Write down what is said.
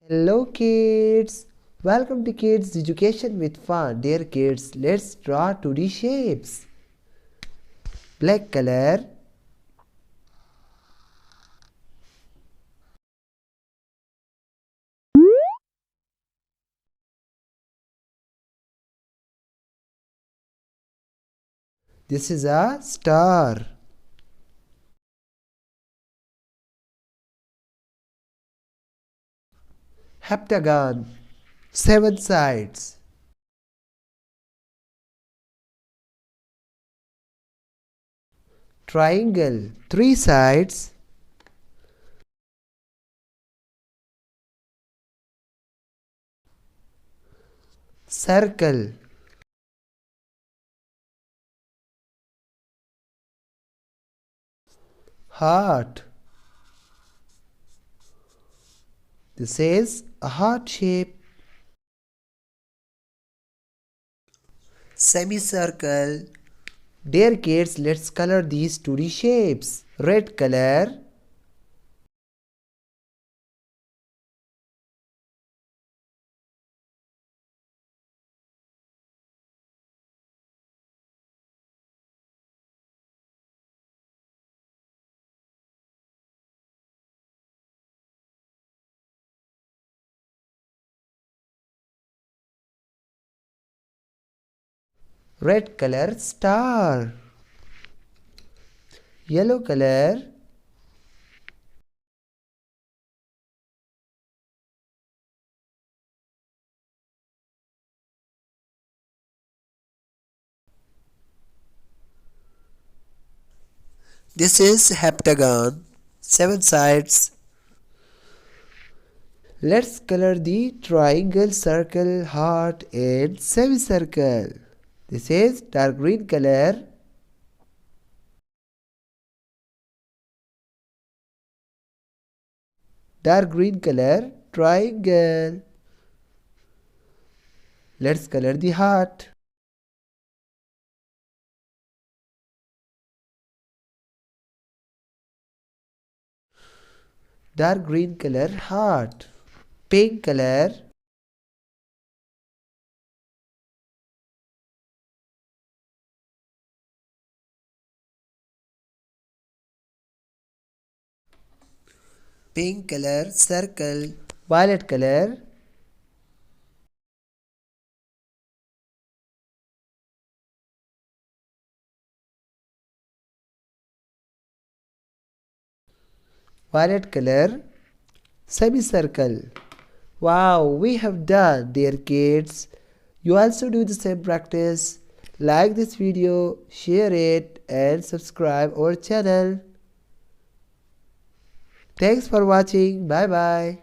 Hello kids! Welcome to Kids Education with Fun. Dear kids, let's draw 2D shapes. Black color. This is a star. Heptagon. 7 sides. Triangle. 3 sides. Circle. Heart. This is a heart shape. Semicircle. Dear kids, let's color these 2D shapes. Red color. Red color star. Yellow color. This is heptagon. 7 sides. Let's color the triangle, circle, heart and semicircle. This is dark green color. Dark green color triangle. Let's color the heart. Dark green color heart. Pink color. Pink color circle. Violet color. Violet color semicircle. Wow, we have done, dear kids. You also do the same practice. Like this video, share it and subscribe our channel. Thanks for watching. Bye bye.